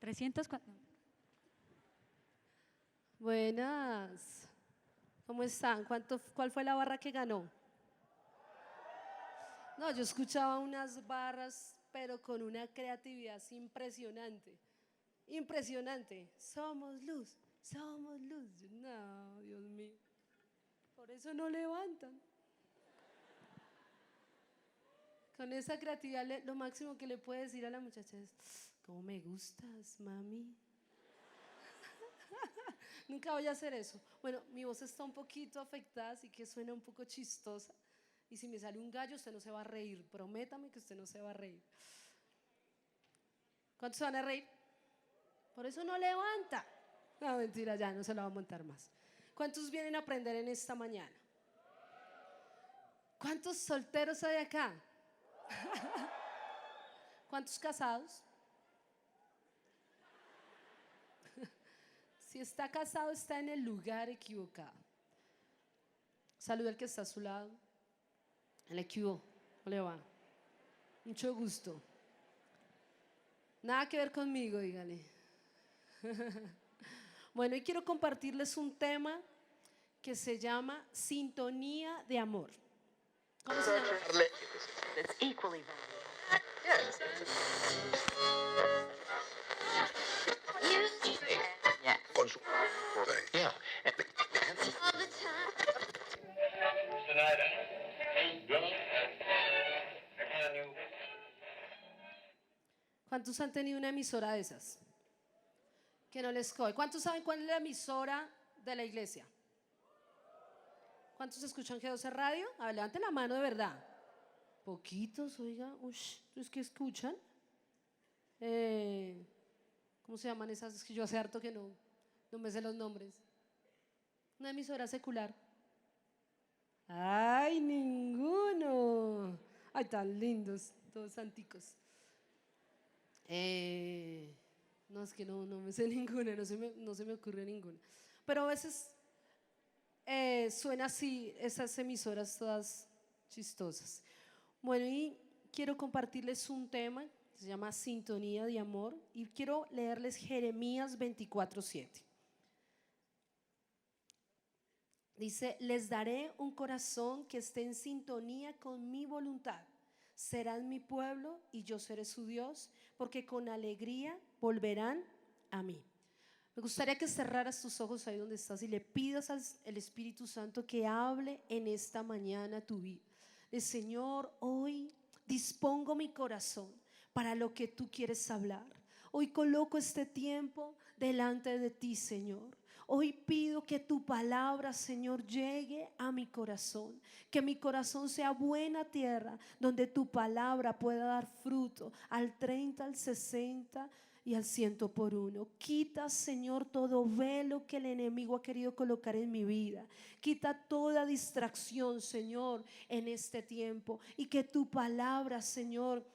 304. Buenas. ¿Cómo están? ¿Cuál fue la barra que ganó? No, yo escuchaba unas barras, pero con una creatividad así impresionante. Impresionante. Somos luz, somos luz. No, Dios mío. Por eso no levantan. Con esa creatividad, lo máximo que le puede decir a la muchacha es: ¿cómo me gustas, mami? Nunca voy a hacer eso. Bueno, mi voz está un poquito afectada, así que suena un poco chistosa. Y si me sale un gallo, usted no se va a reír. Prométame que usted no se va a reír. ¿Cuántos se van a reír? Por eso no levanta. No, mentira, ya no se la va a montar más. ¿Cuántos vienen a aprender en esta mañana? ¿Cuántos solteros hay acá? ¿Cuántos casados? Si está casado, está en el lugar equivocado. Saluda al que está a su lado. El equivo, ¿cómo le va? Mucho gusto. Nada que ver conmigo, dígale. Bueno, y quiero compartirles un tema que se llama sintonía de amor. ¿Cómo se llama? ¿Cuántos han tenido una emisora de esas? Que no les coge. ¿Cuántos saben cuál es la emisora de la iglesia? ¿Cuántos escuchan G12 Radio? A ver, levanten la mano de verdad. Poquitos, oiga. Ush, ¿es que escuchan? ¿Cómo se llaman esas? Es que yo hace harto que no me sé los nombres. Una emisora secular. ¡Ay, ninguno! ¡Ay, tan lindos! Todos santicos. No, es que no me sé ninguna, no se me ocurre ninguna. Pero a veces suena así, esas emisoras todas chistosas. Bueno, y quiero compartirles un tema que se llama Sintonía de Amor, y quiero leerles Jeremías 24:7. Dice: les daré un corazón que esté en sintonía con mi voluntad. Serán mi pueblo y yo seré su Dios, porque con alegría volverán a mí. Me gustaría que cerraras tus ojos ahí donde estás y le pidas al Espíritu Santo que hable en esta mañana tu vida. Señor, hoy dispongo mi corazón para lo que tú quieres hablar. Hoy coloco este tiempo delante de ti, Señor. Hoy pido que tu palabra, Señor, llegue a mi corazón. Que mi corazón sea buena tierra donde tu palabra pueda dar fruto al 30, al 60 y al 100 por uno. Quita, Señor, todo velo que el enemigo ha querido colocar en mi vida. Quita toda distracción, Señor, en este tiempo. Y que tu palabra, Señor,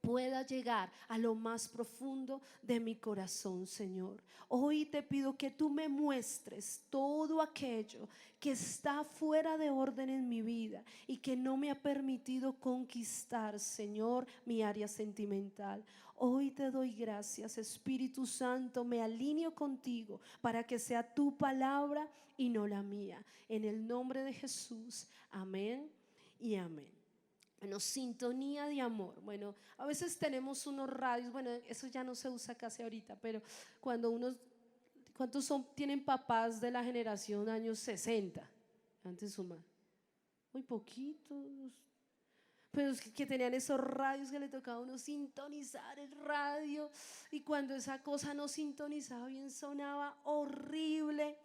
pueda llegar a lo más profundo de mi corazón, Señor. Hoy te pido que tú me muestres todo aquello que está fuera de orden en mi vida y que no me ha permitido conquistar, Señor, mi área sentimental. Hoy te doy gracias, Espíritu Santo, me alineo contigo para que sea tu palabra y no la mía. En el nombre de Jesús, amén y amén. Bueno, sintonía de amor. Bueno, a veces tenemos unos radios, bueno, eso ya no se usa casi ahorita, pero cuando ¿cuántos tienen papás de la generación años 60? Antes suma, muy poquitos. Pero es que tenían esos radios que le tocaba a uno sintonizar el radio, y cuando esa cosa no sintonizaba bien sonaba horrible.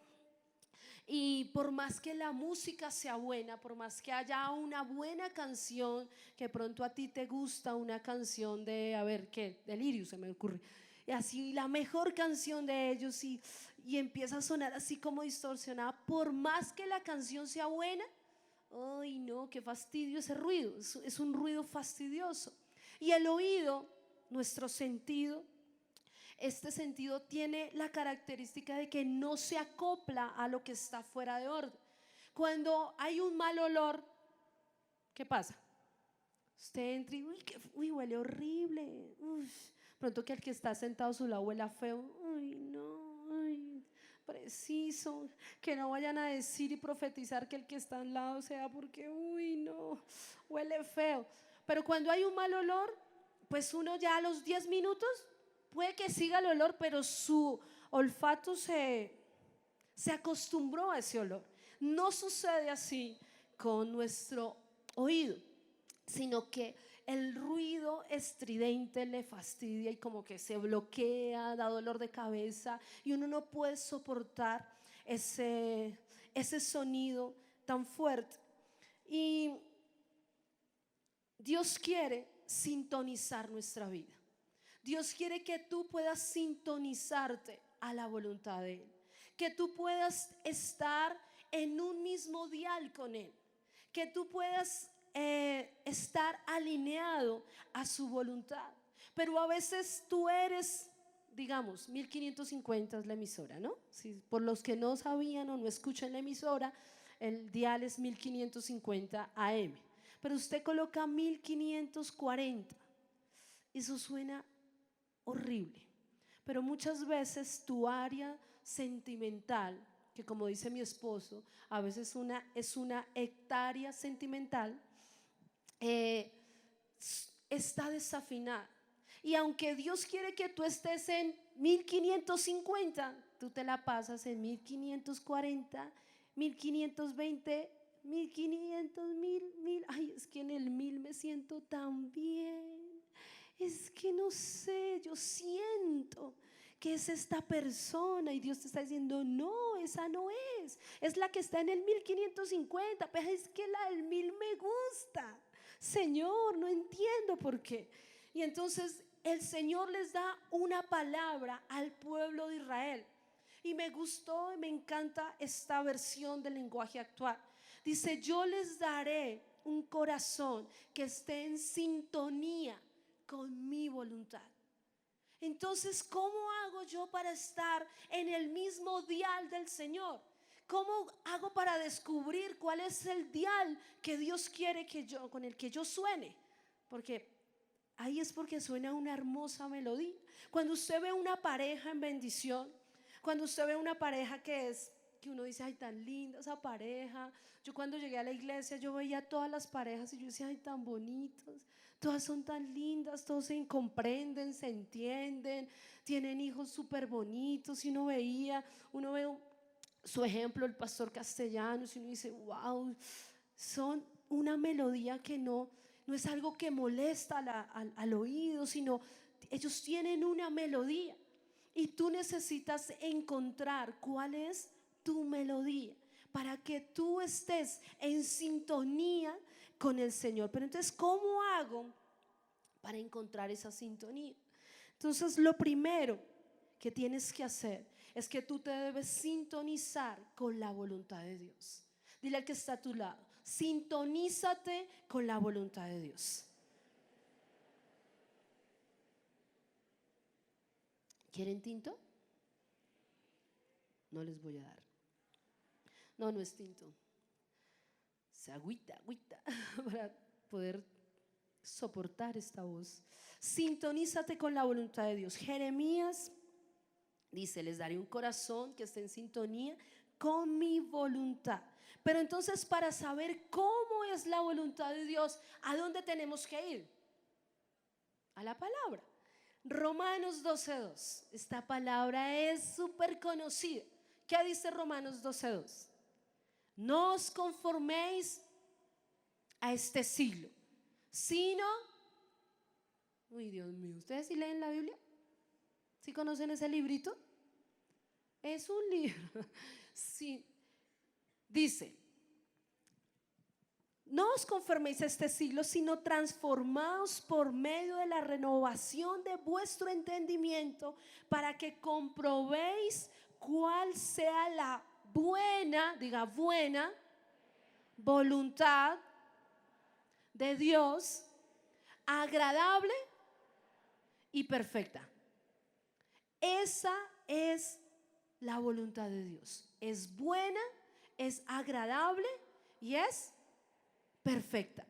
Y por más que la música sea buena, por más que haya una buena canción, que pronto a ti te gusta una canción de, a ver, ¿qué? Delirious se me ocurre. Y así la mejor canción de ellos, y empieza a sonar así como distorsionada, por más que la canción sea buena, ay no, qué fastidio ese ruido, es un ruido fastidioso. Y el oído, nuestro sentido, este sentido tiene la característica de que no se acopla a lo que está fuera de orden. Cuando hay un mal olor, ¿qué pasa? Usted entra y uy, huele horrible. Uf, Pronto que el que está sentado a su lado huela feo. Ay, no, ay, preciso. Que no vayan a decir y profetizar que el que está al lado sea porque, uy, no, huele feo. Pero cuando hay un mal olor, pues uno ya a los 10 minutos puede que siga el olor, pero su olfato se acostumbró a ese olor. No sucede así con nuestro oído, sino que el ruido estridente le fastidia y como que se bloquea, da dolor de cabeza y uno no puede soportar ese sonido tan fuerte. Y Dios quiere sintonizar nuestra vida. Dios quiere que tú puedas sintonizarte a la voluntad de Él, que tú puedas estar en un mismo dial con Él, que tú puedas estar alineado a su voluntad. Pero a veces tú eres, digamos, 1550 es la emisora, ¿no? Si, por los que no sabían o no escuchan la emisora, el dial es 1550 AM. Pero usted coloca 1540, eso suena horrible. Pero muchas veces tu área sentimental, que como dice mi esposo, a veces es una hectárea sentimental, está desafinada. Y aunque Dios quiere que tú estés en 1550, tú te la pasas en 1540, 1520, 1500, 1000. Ay, es que en el 1000 me siento tan bien. Es que no sé, yo siento que es esta persona y Dios te está diciendo, no, esa no es la que está en el 1550, pero es que la del 1000 me gusta. Señor, no entiendo por qué. Y entonces el Señor les da una palabra al pueblo de Israel. Y me gustó y me encanta esta versión del lenguaje actual. Dice, yo les daré un corazón que esté en sintonía con mi voluntad. Entonces, ¿cómo hago yo para estar en el mismo dial del Señor? ¿Cómo hago para descubrir cuál es el dial que Dios quiere que yo, con el que yo suene? Porque ahí es porque suena una hermosa melodía. Cuando usted ve una pareja en bendición, cuando usted ve una pareja que uno dice, ay, tan linda esa pareja. Yo cuando llegué a la iglesia, yo veía todas las parejas y yo decía, ay, tan bonitos. Todas son tan lindas, todos se comprenden, se entienden, tienen hijos súper bonitos. Y uno ve su ejemplo, el pastor Castellanos, y uno dice, wow, son una melodía que no es algo que molesta al oído, sino ellos tienen una melodía. Y tú necesitas encontrar cuál es tu melodía para que tú estés en sintonía con el Señor. Pero entonces, ¿cómo hago para encontrar esa sintonía? Entonces, lo primero que tienes que hacer es que tú te debes sintonizar con la voluntad de Dios. Dile al que está a tu lado, sintonízate con la voluntad de Dios. ¿Quieren tinto? No les voy a dar. No es tinto. Se agüita para poder soportar esta voz. Sintonízate con la voluntad de Dios. Jeremías dice, les daré un corazón que esté en sintonía con mi voluntad. Pero entonces, para saber cómo es la voluntad de Dios, ¿a dónde tenemos que ir? A la palabra. Romanos 12:2. Esta palabra es súper conocida. ¿Qué dice Romanos 12:2? No os conforméis a este siglo, sino, uy, Dios mío, ¿ustedes sí leen la Biblia? ¿Sí conocen ese librito? Es un libro. Sí. Dice, no os conforméis a este siglo, sino transformaos por medio de la renovación de vuestro entendimiento, para que comprobéis cuál sea la buena, diga buena, voluntad de Dios, agradable y perfecta. Esa es la voluntad de Dios. Es buena, es agradable y es perfecta.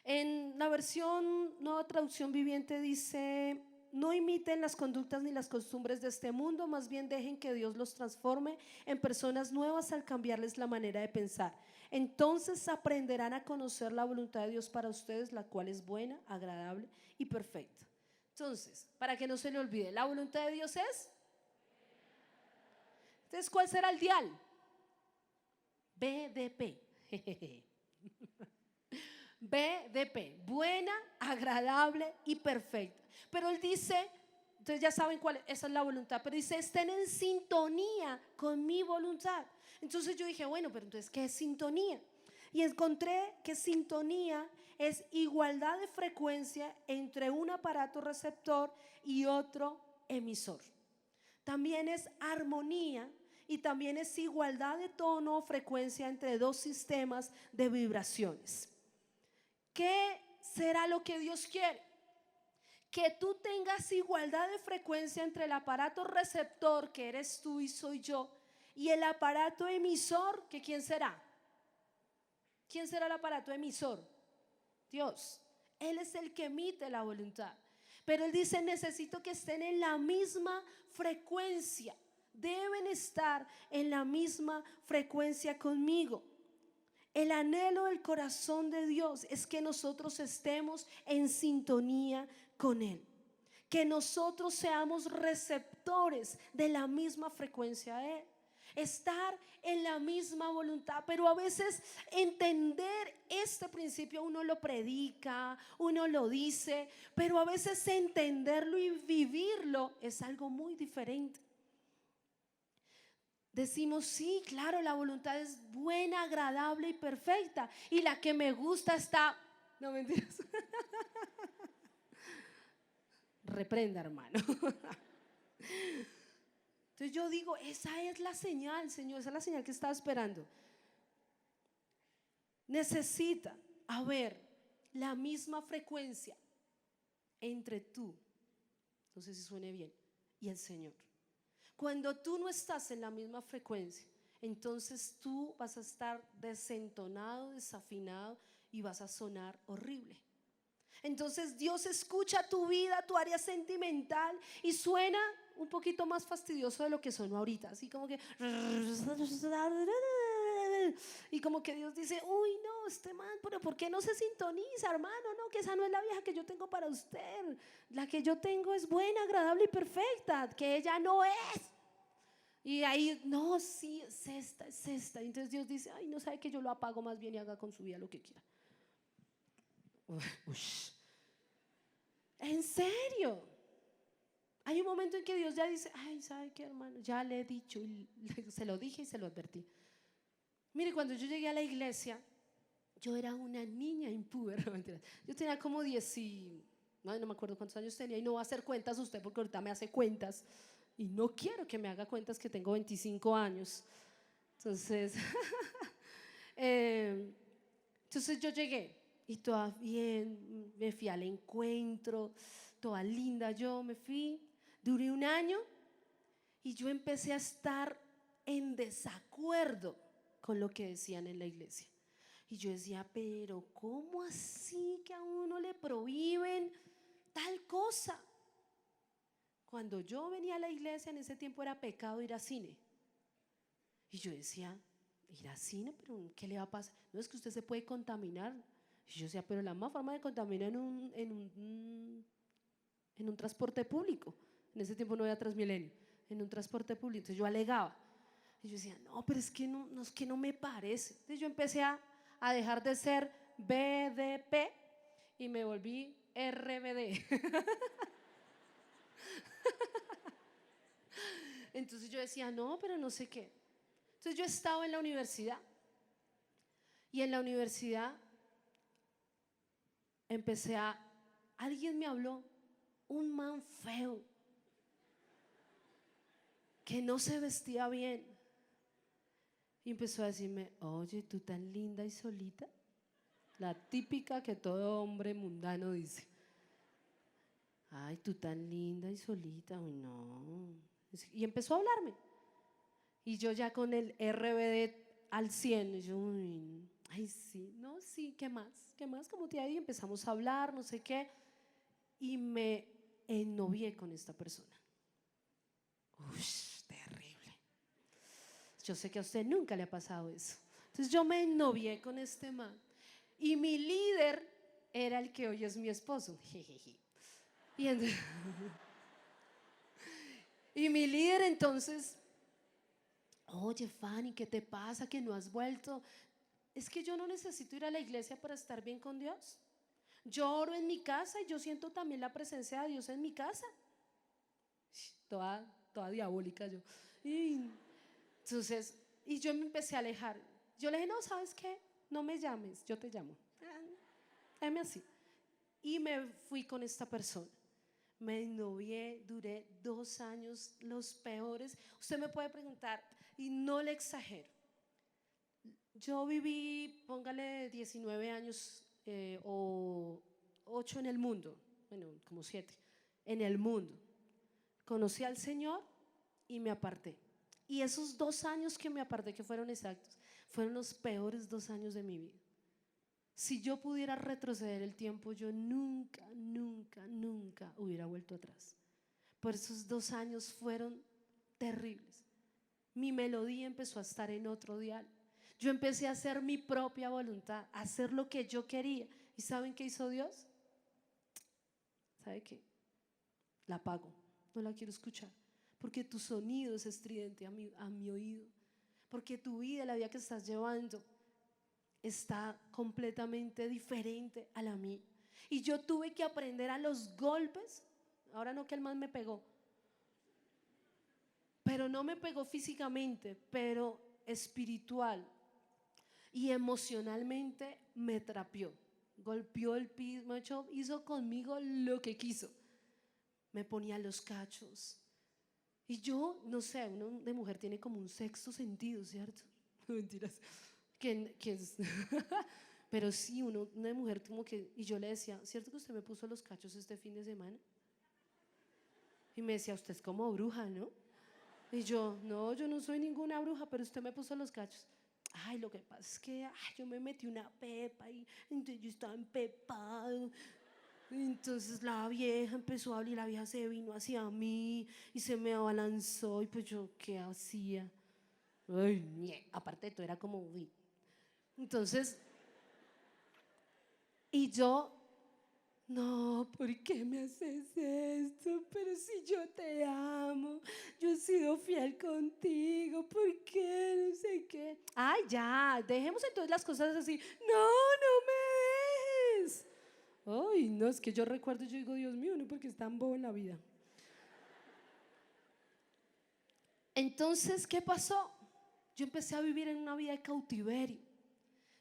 En la versión Nueva Traducción Viviente dice, no imiten las conductas ni las costumbres de este mundo, más bien dejen que Dios los transforme en personas nuevas al cambiarles la manera de pensar. Entonces aprenderán a conocer la voluntad de Dios para ustedes, la cual es buena, agradable y perfecta. Entonces, para que no se le olvide, la voluntad de Dios es. Entonces, ¿cuál será el dial? BDP. BDP, buena, agradable y perfecta. Pero él dice, entonces ya saben cuál, esa es la voluntad, pero dice, estén en sintonía con mi voluntad. Entonces yo dije, bueno, pero entonces, ¿qué es sintonía? Y encontré que sintonía es igualdad de frecuencia entre un aparato receptor y otro emisor. También es armonía y también es igualdad de tono o frecuencia entre dos sistemas de vibraciones. ¿Qué será lo que Dios quiere? Que tú tengas igualdad de frecuencia entre el aparato receptor, que eres tú y soy yo, y el aparato emisor, que ¿quién será? ¿Quién será el aparato emisor? Dios. Él es el que emite la voluntad. Pero Él dice, necesito que estén en la misma frecuencia. Deben estar en la misma frecuencia conmigo. El anhelo del corazón de Dios es que nosotros estemos en sintonía con Él, que nosotros seamos receptores de la misma frecuencia de Él, estar en la misma voluntad. Pero a veces entender este principio uno lo predica, uno lo dice, pero a veces entenderlo y vivirlo es algo muy diferente. Decimos, sí, claro, la voluntad es buena, agradable y perfecta. Y la que me gusta está, no mentiras. Reprenda, hermano. Entonces yo digo, esa es la señal, Señor, esa es la señal que estaba esperando. Necesita haber la misma frecuencia entre tú, no sé si suene bien, y el Señor. Cuando tú no estás en la misma frecuencia, entonces tú vas a estar desentonado, desafinado y vas a sonar horrible. Entonces Dios escucha tu vida, tu área sentimental, y suena un poquito más fastidioso de lo que sonó ahorita, así como que, y como que Dios dice, uy no, este man, pero ¿por qué no se sintoniza, hermano? No, que esa no es la vieja que yo tengo para usted. La que yo tengo es buena, agradable y perfecta, que ella no es. Y ahí, no, sí, es esta, es esta. Entonces Dios dice, ay, no sabe que yo lo apago más bien y haga con su vida lo que quiera. Ush. ¿En serio? Hay un momento en que Dios ya dice, ay, ¿sabe qué, hermano? Ya le he dicho, y se lo dije y se lo advertí. Mire, cuando yo llegué a la iglesia, yo era una niña impúber, no mentiras. Yo tenía como 10 y no me acuerdo cuántos años tenía, y no va a hacer cuentas usted porque ahorita me hace cuentas y no quiero que me haga cuentas que tengo 25 años. Entonces, entonces yo llegué y toda bien, me fui al encuentro, toda linda, yo me fui, duré un año y yo empecé a estar en desacuerdo con lo que decían en la iglesia. Y yo decía, pero ¿cómo así que a uno le prohíben tal cosa? Cuando yo venía a la iglesia en ese tiempo era pecado ir a cine. Y yo decía, ir a cine, pero ¿qué le va a pasar? No, es que usted se puede contaminar. Y yo decía, pero la más forma de contaminar en un transporte público. En ese tiempo no había Transmilenio, en un transporte público. Entonces yo alegaba. Y yo decía, no, pero es que no me parece. Entonces yo empecé a dejar de ser BDP y me volví RBD. Entonces yo decía, no, pero no sé qué. Entonces yo estaba en la universidad y en la universidad alguien me habló, un man feo, que no se vestía bien. Y empezó a decirme, oye, tú tan linda y solita. La típica que todo hombre mundano dice. Ay, tú tan linda y solita. Uy, no. Y empezó a hablarme. Y yo ya con el RBD al 100. Y yo, uy, ay, sí, no, sí, ¿qué más? ¿Qué más? ¿Cómo te ha ido? Y empezamos a hablar, no sé qué. Y me ennovié con esta persona. Uy, terrible. Yo sé que a usted nunca le ha pasado eso. Entonces yo me ennovié con este man. Y mi líder era el que hoy es mi esposo. Y, y mi líder entonces, oye Fanny, ¿qué te pasa? ¿Que no has vuelto? Es que yo no necesito ir a la iglesia para estar bien con Dios. Yo oro en mi casa y yo siento también la presencia de Dios en mi casa. Toda diabólica yo. Y entonces, y yo me empecé a alejar. Yo le dije, no, ¿sabes qué? No me llames, yo te llamo. Dame así. Y me fui con esta persona. Me ennovié, duré 2 años, los peores. Usted me puede preguntar, y no le exagero. Yo viví, póngale 19 años o 8 en el mundo, bueno, como 7, en el mundo. Conocí al Señor y me aparté. Y esos 2 años que me aparté, que fueron exactos, fueron los peores 2 años de mi vida. Si yo pudiera retroceder el tiempo, yo nunca, nunca, nunca hubiera vuelto atrás. Por esos 2 años fueron terribles. Mi melodía empezó a estar en otro dial. Yo empecé a hacer mi propia voluntad, a hacer lo que yo quería. ¿Y saben qué hizo Dios? ¿Sabe qué? La apago, no la quiero escuchar. Porque tu sonido es estridente a mi oído. Porque tu vida, la vida que estás llevando, está completamente diferente a la mía. Y yo tuve que aprender a los golpes. Ahora no que el man me pegó, pero no me pegó físicamente, pero espiritual y emocionalmente me trapeó. Golpeó el piso, hizo conmigo lo que quiso. Me ponía los cachos. Y yo, no sé, uno de mujer tiene como un sexto sentido, ¿cierto? Mentiras. Pero sí, una de mujer como que, y yo le decía, ¿cierto que usted me puso los cachos este fin de semana? Y me decía, usted es como bruja, ¿no? Y yo, no, yo no soy ninguna bruja, pero usted me puso los cachos. Ay, lo que pasa es que yo me metí una pepa y entonces yo estaba empepado. Entonces la vieja empezó a hablar y la vieja se vino hacia mí y se me abalanzó y pues yo, ¿qué hacía? Ay, aparte de todo era como, uy. Entonces, y yo, no, ¿por qué me haces esto? Pero si yo te amo, yo he sido fiel contigo, ¿por qué? No sé qué. Ay, ya, dejemos entonces las cosas así. No, no me dejes. Ay, no, es que yo recuerdo y yo digo, Dios mío, no, porque es tan bobo en la vida. Entonces, ¿qué pasó? Yo empecé a vivir en una vida de cautiverio.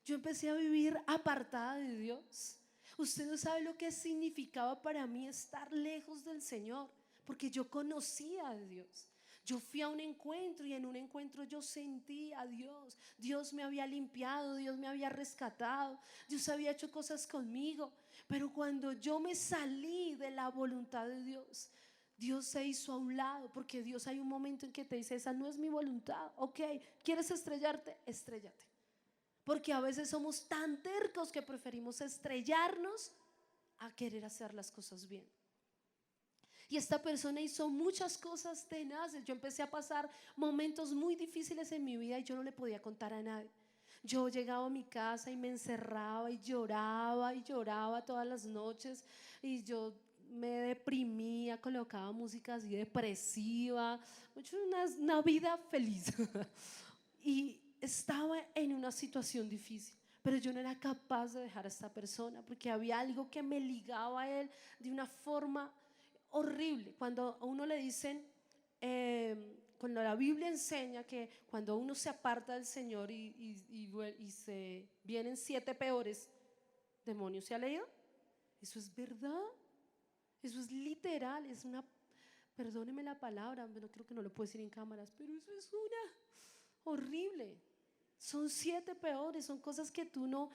Yo empecé a vivir apartada de Dios. Usted no sabe lo que significaba para mí estar lejos del Señor, porque yo conocía a Dios. Yo fui a un encuentro y en un encuentro yo sentí a Dios. Dios me había limpiado, Dios me había rescatado, Dios había hecho cosas conmigo. Pero cuando yo me salí de la voluntad de Dios, Dios se hizo a un lado, porque Dios hay un momento en que te dice, esa no es mi voluntad. Ok, ¿quieres estrellarte? Estrellate. Porque a veces somos tan tercos que preferimos estrellarnos a querer hacer las cosas bien. Y esta persona hizo muchas cosas tenaces. Yo empecé a pasar momentos muy difíciles en mi vida y yo no le podía contar a nadie. Yo llegaba a mi casa y me encerraba y lloraba todas las noches y yo me deprimía, colocaba música así depresiva, una vida feliz. Y estaba en una situación difícil, pero yo no era capaz de dejar a esta persona porque había algo que me ligaba a él de una forma horrible. Cuando a uno le dicen, cuando la Biblia enseña que cuando uno se aparta del Señor y se vienen 7 peores demonios, ¿se ha leído? Eso es verdad, eso es literal, es una, perdóneme la palabra, no creo que no lo puedo decir en cámaras, pero eso es una horrible. Son 7 peores, son cosas que tú no,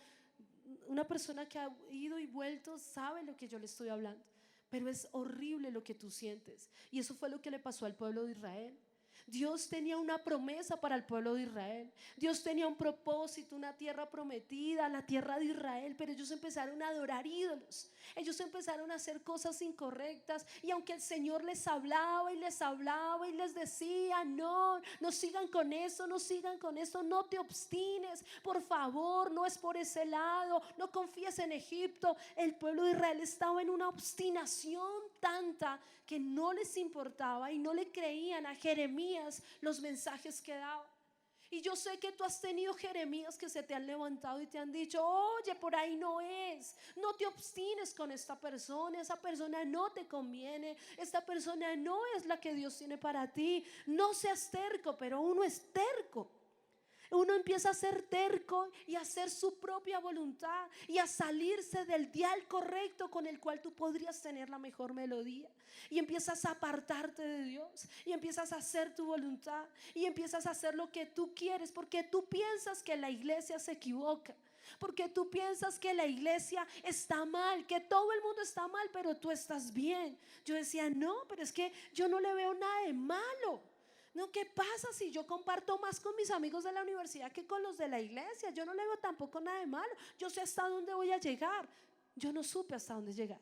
una persona que ha ido y vuelto sabe lo que yo le estoy hablando, pero es horrible lo que tú sientes. Y eso fue lo que le pasó al pueblo de Israel. Dios tenía una promesa para el pueblo de Israel. Dios tenía un propósito, una tierra prometida, la tierra de Israel. Pero ellos empezaron a adorar ídolos. Ellos empezaron a hacer cosas incorrectas. Y aunque el Señor les hablaba y les hablaba y les decía: no, no sigan con eso, no sigan con eso, no te obstines, por favor, no es por ese lado, no confíes en Egipto. El pueblo de Israel estaba en una obstinación tanta que no les importaba y no le creían a Jeremías los mensajes que daba. Y yo sé que tú has tenido Jeremías que se te han levantado y te han dicho: oye, por ahí no es, no te obstines con esta persona, esa persona no te conviene, esta persona no es la que Dios tiene para ti. No seas terco. Pero uno es terco. Uno empieza a ser terco y a hacer su propia voluntad y a salirse del dial correcto con el cual tú podrías tener la mejor melodía. Y empiezas a apartarte de Dios y empiezas a hacer tu voluntad y empiezas a hacer lo que tú quieres, porque tú piensas que la iglesia se equivoca, porque tú piensas que la iglesia está mal, que todo el mundo está mal, pero tú estás bien. Yo decía: no, pero es que yo no le veo nada de malo. No, ¿qué pasa si yo comparto más con mis amigos de la universidad que con los de la iglesia? Yo no le veo tampoco nada de malo. Yo sé hasta dónde voy a llegar. Yo no supe hasta dónde llegar.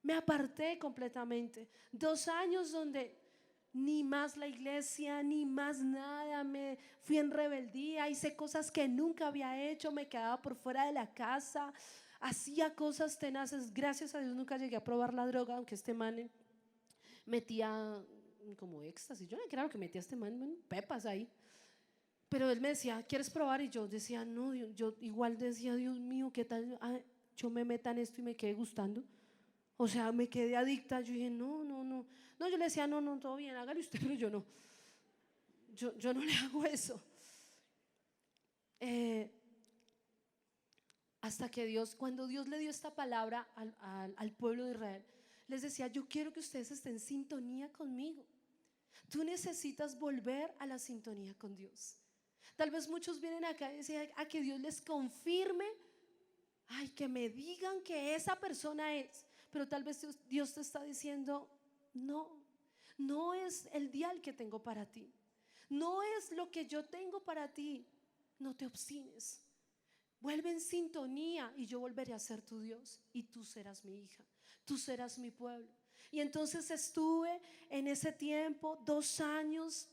Me aparté completamente. 2 años donde ni más la iglesia, ni más nada. Me fui en rebeldía, hice cosas que nunca había hecho, me quedaba por fuera de la casa, hacía cosas tenaces. Gracias a Dios nunca llegué a probar la droga, aunque este man metía como éxtasis. Yo no creo que metía este man pepas ahí. Pero él me decía: ¿quieres probar? Y yo decía: no. Yo igual decía: Dios mío, ¿qué tal yo me meta en esto y me quedé gustando? O sea, me quedé adicta. Yo dije: no, no, no. No, yo le decía: no, no, todo bien, hágale usted, pero yo no. Yo no le hago eso. Hasta que Dios, cuando Dios le dio esta palabra al pueblo de Israel, les decía: yo quiero que ustedes estén en sintonía conmigo. Tú necesitas volver a la sintonía con Dios. Tal vez muchos vienen acá y dicen: a que Dios les confirme, ay, que me digan que esa persona es. Pero tal vez Dios te está diciendo: no, no es el dial que tengo para ti, no es lo que yo tengo para ti. No te obstines, vuelve en sintonía y yo volveré a ser tu Dios y tú serás mi hija, tú serás mi pueblo. Y entonces estuve en ese tiempo 2 años,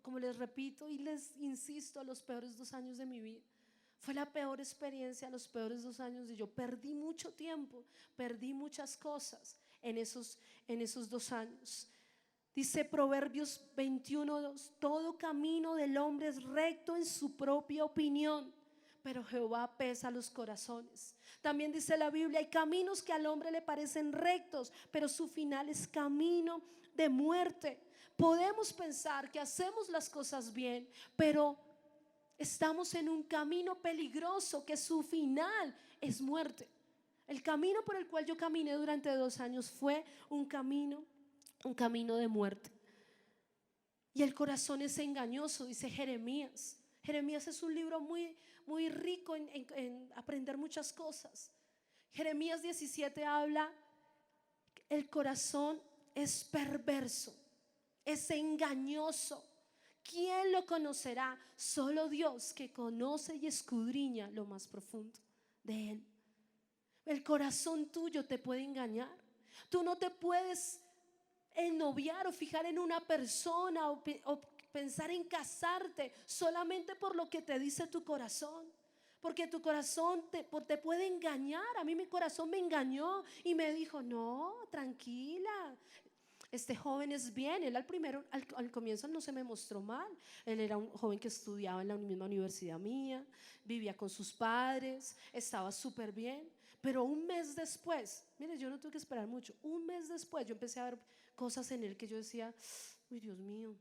como les repito y les insisto, los peores 2 años de mi vida. Fue la peor experiencia, los peores 2 años. Y yo perdí mucho tiempo, perdí muchas cosas en esos 2 años. Dice Proverbios 21:2: todo camino del hombre es recto en su propia opinión, pero Jehová pesa los corazones. También dice la Biblia: hay caminos que al hombre le parecen rectos, pero su final es camino de muerte. Podemos pensar que hacemos las cosas bien, pero estamos en un camino peligroso que su final es muerte. El camino por el cual yo caminé durante 2 años fue un camino de muerte. Y el corazón es engañoso, dice Jeremías. Jeremías es un libro muy, muy rico en aprender muchas cosas. Jeremías 17 habla: el corazón es perverso, es engañoso. ¿Quién lo conocerá? Solo Dios, que conoce y escudriña lo más profundo de Él. El corazón tuyo te puede engañar. Tú no te puedes ennoviar o fijar en una persona o pensar en casarte solamente por lo que te dice tu corazón, porque tu corazón te puede engañar. A mí mi corazón me engañó y me dijo: no, tranquila, este joven es bien. Él al comienzo no se me mostró mal. Él era un joven que estudiaba en la misma universidad mía, vivía con sus padres, estaba súper bien. Pero un mes después, mire, yo no tuve que esperar mucho. Un mes después yo empecé a ver cosas en él que yo decía: uy, Dios mío,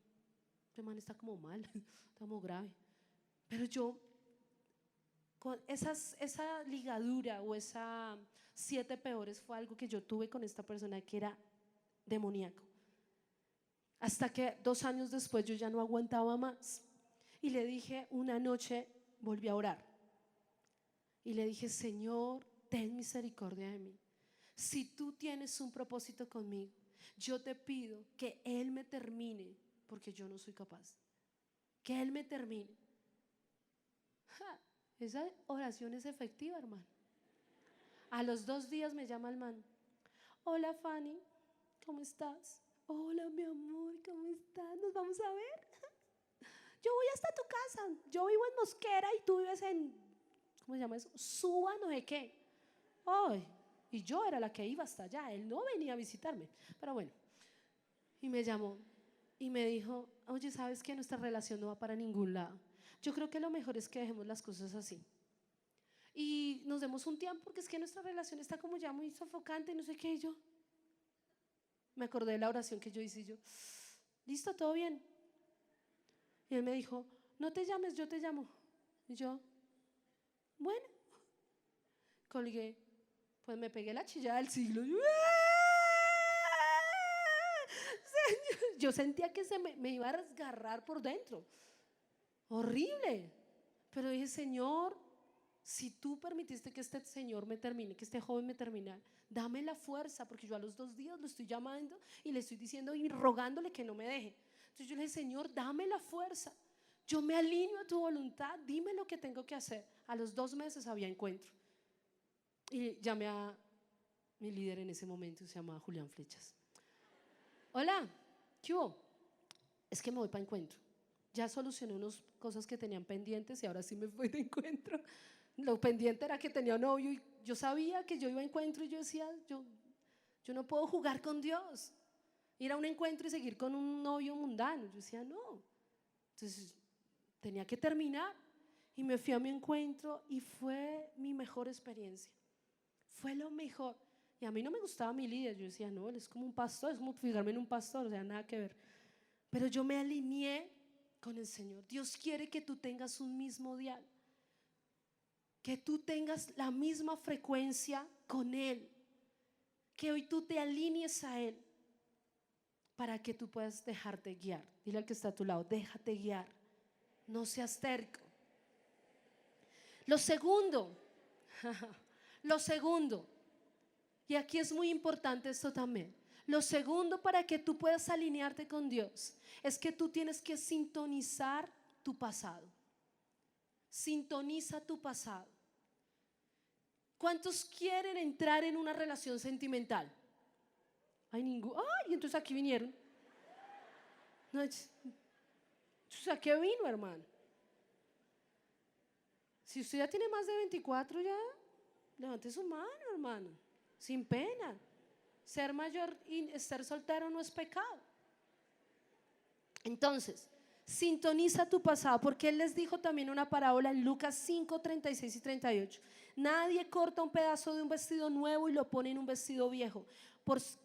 este man está como mal, está como grave. Pero yo, con esa ligadura o esa 7 peores fue algo que yo tuve con esta persona que era demoníaco. Hasta que 2 años después yo ya no aguantaba más y le dije, una noche volví a orar y le dije: Señor, ten misericordia de mí. Si tú tienes un propósito conmigo, yo te pido que Él me termine porque yo no soy capaz. Que Él me termine. Esa oración es efectiva, hermano. A los 2 días me llama el man. Hola Fanny, ¿cómo estás? Hola mi amor, ¿cómo estás? ¿Nos vamos a ver? Yo voy hasta tu casa. Yo vivo en Mosquera y tú vives en, ¿cómo se llama eso? Suba, no sé qué. Ay, y yo era la que iba hasta allá. Él no venía a visitarme. Pero bueno, y me llamó y me dijo, oye, ¿sabes que nuestra relación no va para ningún lado? Yo creo que lo mejor es que dejemos las cosas así y nos demos un tiempo, porque es que nuestra relación está como ya muy sofocante, no sé qué. Y yo me acordé de la oración que yo hice y yo, listo, todo bien. Y él me dijo, no te llames, yo te llamo. Y yo, bueno, colgué. Pues me pegué la chillada del siglo. Yo sentía que me iba a desgarrar por dentro. Horrible. Pero dije, Señor, si tú permitiste que este señor me termine, que este joven me terminara, dame la fuerza, porque yo a los 2 días lo estoy llamando y le estoy diciendo y rogándole que no me deje. Entonces yo le dije, Señor, dame la fuerza. Yo me alineo a tu voluntad, dime lo que tengo que hacer. A los 2 meses había encuentro. Y llamé a mi líder en ese momento, se llamaba Julián Flechas. Hola, ¿qué hubo? Es que me voy para encuentro. Ya solucioné unas cosas que tenían pendientes y ahora sí me voy de encuentro. Lo pendiente era que tenía novio y yo sabía que yo iba a encuentro y yo decía, yo no puedo jugar con Dios. Ir a un encuentro y seguir con un novio mundano. Yo decía, no. Entonces tenía que terminar y me fui a mi encuentro y fue mi mejor experiencia. Fue lo mejor. Y a mí no me gustaba mi líder. Yo decía, no, él es como un pastor, es como fijarme en un pastor, o sea, nada que ver. Pero yo me alineé con el Señor. Dios quiere que tú tengas un mismo dial, que tú tengas la misma frecuencia con Él, que hoy tú te alinees a Él para que tú puedas dejarte guiar. Dile al que está a tu lado, déjate guiar, no seas terco. Lo segundo, lo segundo, y aquí es muy importante esto también. Lo segundo para que tú puedas alinearte con Dios es que tú tienes que sintonizar tu pasado. Sintoniza tu pasado. ¿Cuántos quieren entrar en una relación sentimental? Hay ninguno. Ay, entonces aquí vinieron. No, entonces ¿a qué vino, hermano? Si usted ya tiene más de 24, ya levante su mano, hermano, sin pena. Ser mayor y estar soltero no es pecado. Entonces, sintoniza tu pasado, porque Él les dijo también una parábola en Lucas 5, 36 y 38. Nadie corta un pedazo de un vestido nuevo y lo pone en un vestido viejo, pues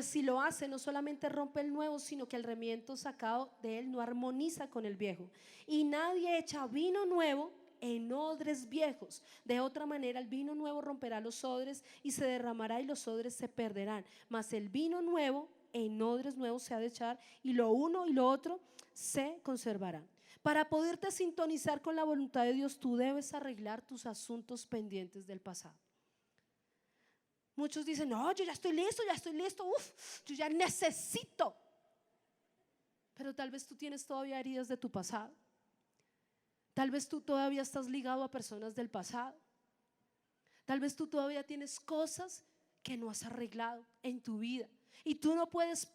si lo hace no solamente rompe el nuevo, sino que el remiendo sacado de él no armoniza con el viejo. Y nadie echa vino nuevo en odres viejos. De otra manera el vino nuevo romperá los odres y se derramará y los odres se perderán. Mas el vino nuevo en odres nuevos se ha de echar y lo uno y lo otro se conservarán. Para poderte sintonizar con la voluntad de Dios, tú debes arreglar tus asuntos pendientes del pasado. Muchos dicen, no, yo ya estoy listo, yo ya necesito. Pero tal vez tú tienes todavía heridas de tu pasado. Tal vez tú todavía estás ligado a personas del pasado. Tal vez tú todavía tienes cosas que no has arreglado en tu vida. Y tú no puedes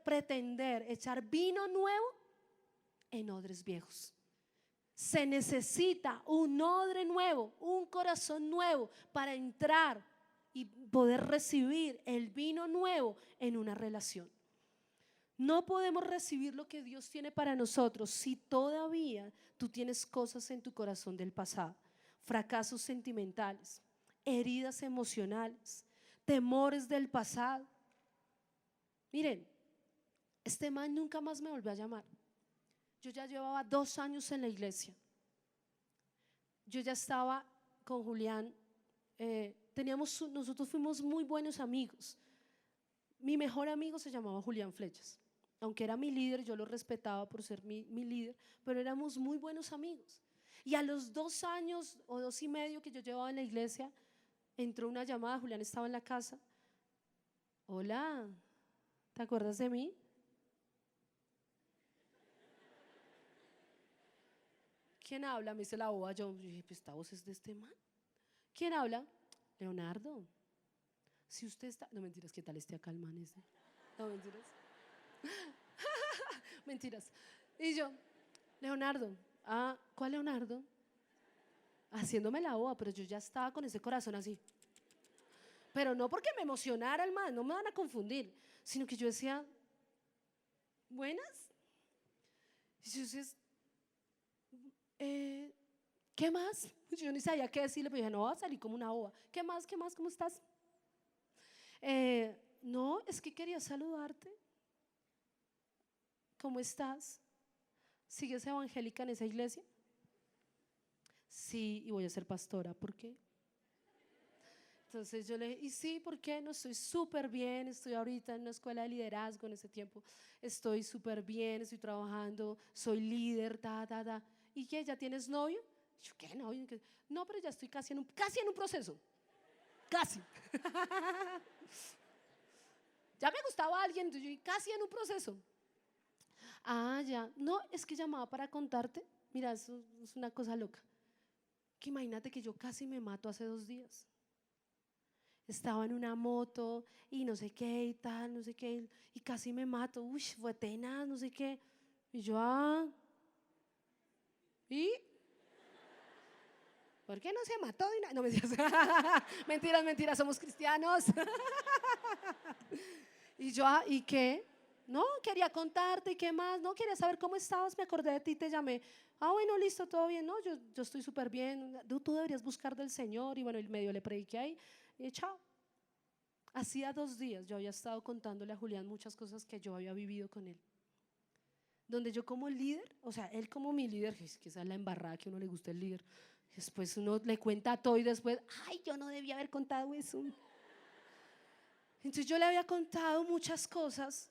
pretender echar vino nuevo en odres viejos. Se necesita un odre nuevo, un corazón nuevo para entrar y poder recibir el vino nuevo en una relación. No podemos recibir lo que Dios tiene para nosotros si todavía tú tienes cosas en tu corazón del pasado, fracasos sentimentales, heridas emocionales, temores del pasado. Miren, este man nunca más me volvió a llamar. Yo ya llevaba 2 años en la iglesia. Yo ya estaba con Julián. Nosotros fuimos muy buenos amigos. Mi mejor amigo se llamaba Julián Flechas. Aunque era mi líder, yo lo respetaba por ser mi líder, pero éramos muy buenos amigos. Y a los 2 años o 2 y medio que yo llevaba en la iglesia, entró una llamada. Julián estaba en la casa. Hola, ¿te acuerdas de mí? ¿quién habla? Me dice la boba. Yo dije, pues esta voz es de este man. ¿Quién habla? Leonardo. Si usted está, no mentiras, ¿qué tal este acá el man ese? No mentiras. Mentiras. Y yo, Leonardo. Ah, ¿cuál Leonardo? Haciéndome la boba, pero yo ya estaba con ese corazón así. Pero no porque me emocionara el man, no me van a confundir, sino que yo decía, buenas. Y yo decía, ¿qué más? Yo ni sabía qué decirle, pero dije, no, va a salir como una boba. ¿Qué más? ¿Qué más? ¿Cómo estás? No, es que quería saludarte. ¿Cómo estás? ¿Sigues evangélica en esa iglesia? Sí, y voy a ser pastora. ¿Por qué? Entonces yo le dije, y sí, ¿por qué? No, estoy súper bien, estoy ahorita en una escuela de liderazgo en ese tiempo, estoy súper bien, estoy trabajando, soy líder, ta. ¿Y qué? ¿Ya tienes novio? Yo, ¿qué novio? ¿Qué? No, pero ya estoy casi en un proceso, casi. Ya me gustaba alguien, yo casi en un proceso. Ah, ya, no, es que llamaba para contarte, mira, eso es una cosa loca, que imagínate que yo casi me mato hace 2 días. Estaba en una moto y no sé qué y tal, no sé qué, y casi me mato, uy, fue tenaz, no sé qué. Y yo, ¿y? ¿Por qué no se mató? No, mentiras, mentiras, somos cristianos. Y yo, ¿y qué? No, quería contarte, ¿y qué más? No, quería saber cómo estabas, me acordé de ti, te llamé. Ah, bueno, listo, todo bien, no, yo estoy súper bien, tú deberías buscar del Señor, y bueno, el medio le prediqué ahí, y chao. Hacía 2 días yo había estado contándole a Julián muchas cosas que yo había vivido con él. Donde yo como líder, o sea, él como mi líder, es que esa es la embarrada que a uno le gusta el líder. Después uno le cuenta todo y después, ay, yo no debía haber contado eso. Entonces yo le había contado muchas cosas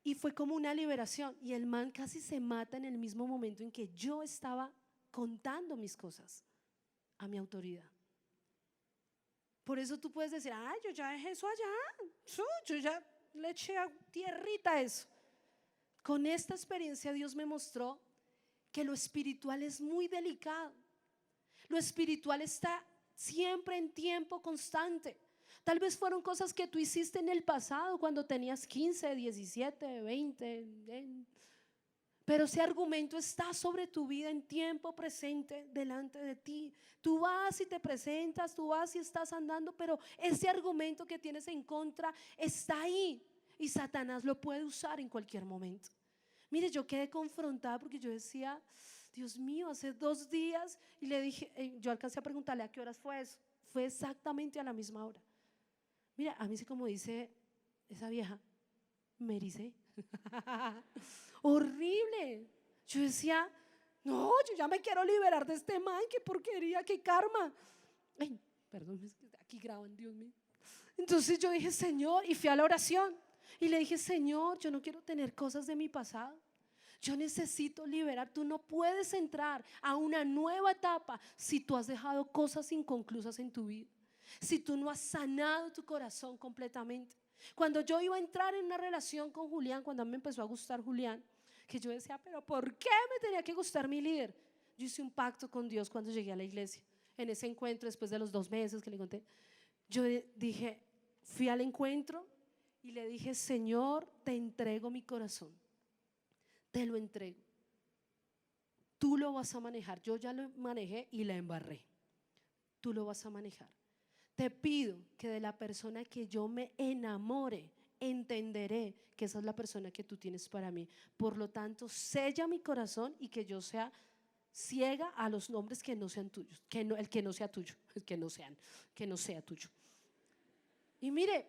y fue como una liberación. Y el man casi se mata en el mismo momento en que yo estaba contando mis cosas a mi autoridad. Por eso tú puedes decir, ay, yo ya dejé eso allá, yo ya le eché a tierrita a eso. Con esta experiencia Dios me mostró que lo espiritual es muy delicado. Lo espiritual está siempre en tiempo constante. Tal vez fueron cosas que tú hiciste en el pasado cuando tenías 15, 17, 20, pero ese argumento está sobre tu vida en tiempo presente delante de ti. Tú vas y te presentas, tú vas y estás andando, pero ese argumento que tienes en contra está ahí y Satanás lo puede usar en cualquier momento. Mire, yo quedé confrontada porque yo decía, Dios mío, hace 2 días, y le dije, yo alcancé a preguntarle a qué horas fue eso. Fue exactamente a la misma hora. Mira, a mí sí, como dice esa vieja, me ericé. Horrible. Yo decía, no, yo ya me quiero liberar de este man, qué porquería, qué karma. Ay, perdón, es que aquí graban, Dios mío. Entonces yo dije, Señor, y fui a la oración y le dije, Señor, yo no quiero tener cosas de mi pasado. Yo necesito liberar. Tú no puedes entrar a una nueva etapa si tú has dejado cosas inconclusas en tu vida, si tú no has sanado tu corazón completamente. Cuando yo iba a entrar en una relación con Julián, cuando a mí me empezó a gustar Julián, que yo decía, pero ¿por qué me tenía que gustar mi líder? Yo hice un pacto con Dios cuando llegué a la iglesia. En ese encuentro, después de los 2 meses que le conté, yo dije, fui al encuentro y le dije, Señor, te entrego mi corazón, te lo entrego. Tú lo vas a manejar. Yo ya lo manejé y la embarré. Tú lo vas a manejar. Te pido que de la persona que yo me enamore, entenderé que esa es la persona que tú tienes para mí. Por lo tanto, sella mi corazón y que yo sea ciega a los nombres que no sean tuyos, el que no sea tuyo, que no sea tuyo. Y mire,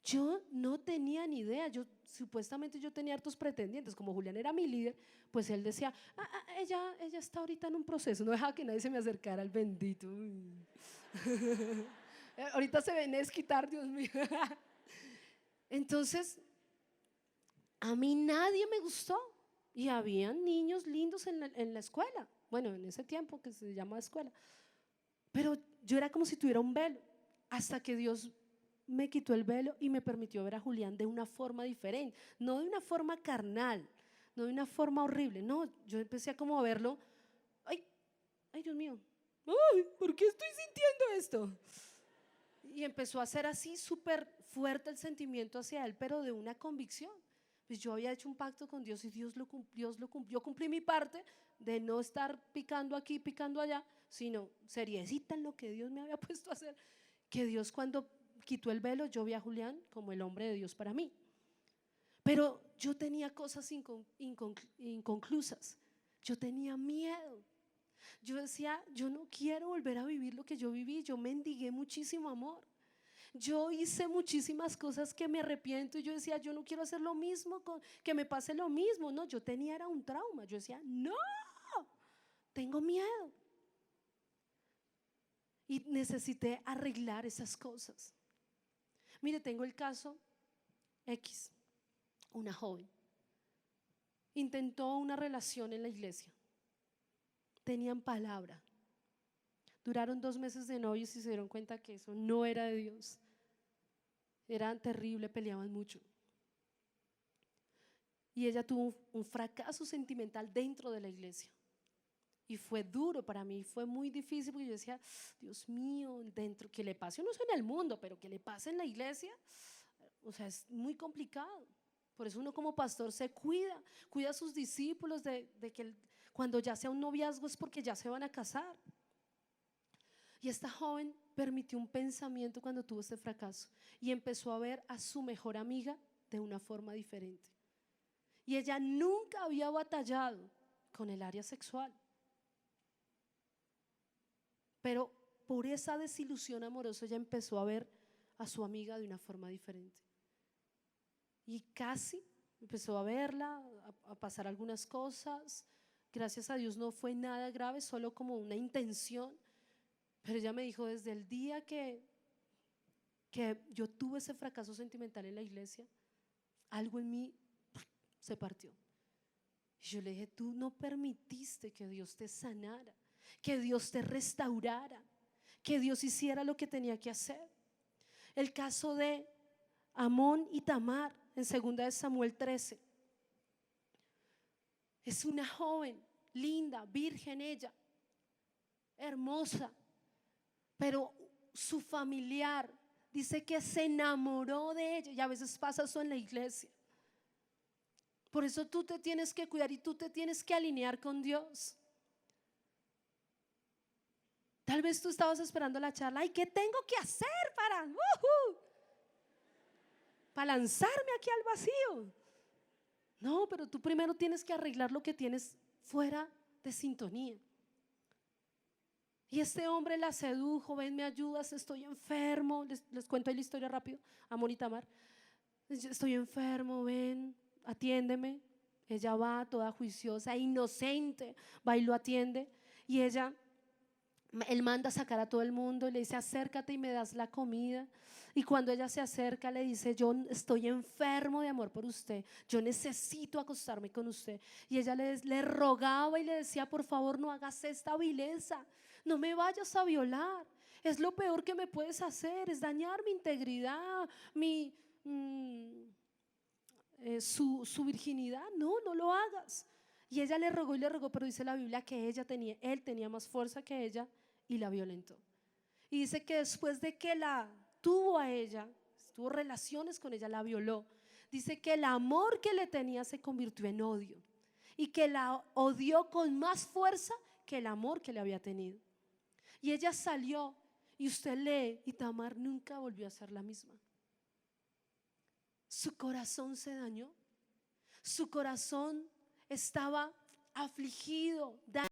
yo no tenía ni idea. Supuestamente yo tenía hartos pretendientes. Como Julián era mi líder, pues él decía, ella está ahorita en un proceso. No dejaba que nadie se me acercara al bendito. Ahorita se ven a desquitar, Dios mío. Entonces, a mí nadie me gustó. Y habían niños lindos en la escuela. Bueno, en ese tiempo que se llamaba escuela. Pero yo era como si tuviera un velo. Hasta que Dios me quitó el velo y me permitió ver a Julián de una forma diferente, no de una forma carnal, no de una forma horrible, no, yo empecé a como a verlo, ay, ay Dios mío, ay, ¿por qué estoy sintiendo esto? Y empezó a ser así súper fuerte el sentimiento hacia él, pero de una convicción. Pues yo había hecho un pacto con Dios y Dios lo cumplió. Yo cumplí mi parte de no estar picando aquí, picando allá, sino seriecita en lo que Dios me había puesto a hacer. Que Dios, cuando quitó el velo, yo vi a Julián como el hombre de Dios para mí. Pero yo tenía cosas inconclusas. Yo tenía miedo. Yo decía, yo no quiero volver a vivir lo que yo viví. Yo mendigué muchísimo amor. Yo hice muchísimas cosas que me arrepiento y yo decía, yo no quiero hacer lo mismo, que me pase lo mismo. No, yo tenía era un trauma. Yo decía, no, tengo miedo. Y necesité arreglar esas cosas. Mire, tengo el caso X, una joven. Intentó una relación en la iglesia. Tenían palabra. Duraron 2 meses de novios y se dieron cuenta que eso no era de Dios. Eran terribles, peleaban mucho. Y ella tuvo un fracaso sentimental dentro de la iglesia. Y fue duro para mí, fue muy difícil porque yo decía, Dios mío, dentro, que le pase, no es en el mundo, pero que le pase en la iglesia, o sea, es muy complicado. Por eso uno como pastor se cuida a sus discípulos de que cuando ya sea un noviazgo es porque ya se van a casar. Y esta joven permitió un pensamiento cuando tuvo este fracaso y empezó a ver a su mejor amiga de una forma diferente. Y ella nunca había batallado con el área sexual. Pero por esa desilusión amorosa ella empezó a ver a su amiga de una forma diferente. Y casi empezó a verla, a pasar algunas cosas. Gracias a Dios no fue nada grave, solo como una intención. Pero ella me dijo, desde el día que yo tuve ese fracaso sentimental en la iglesia, algo en mí se partió. Y yo le dije, tú no permitiste que Dios te sanara, que Dios te restaurara, que Dios hiciera lo que tenía que hacer. El caso de Amón y Tamar en 2 Samuel 13. Es una joven, linda, virgen ella, hermosa, pero su familiar dice que se enamoró de ella, y a veces pasa eso en la iglesia. Por eso tú te tienes que cuidar y tú te tienes que alinear con Dios. Tal vez tú estabas esperando la charla. Ay, ¿qué tengo que hacer para lanzarme aquí al vacío? No, pero tú primero tienes que arreglar lo que tienes fuera de sintonía. Y este hombre la sedujo, ven, me ayudas, estoy enfermo. Les cuento ahí la historia rápido, Amón y Tamar. Estoy enfermo, ven, atiéndeme. Ella va toda juiciosa, inocente, va y lo atiende. Y él manda a sacar a todo el mundo y le dice, acércate y me das la comida. Y cuando ella se acerca le dice, yo estoy enfermo de amor por usted, yo necesito acostarme con usted. Y ella le rogaba y le decía, por favor no hagas esta vileza, no me vayas a violar, es lo peor que me puedes hacer, es dañar mi integridad, su virginidad, no lo hagas. Y ella le rogó, pero dice la Biblia que él tenía más fuerza que ella y la violentó. Y dice que después de que la tuvo a ella, tuvo relaciones con ella, la violó. Dice que el amor que le tenía se convirtió en odio y que la odió con más fuerza que el amor que le había tenido. Y ella salió y usted lee y Tamar nunca volvió a ser la misma. Su corazón se dañó, su corazón estaba afligido,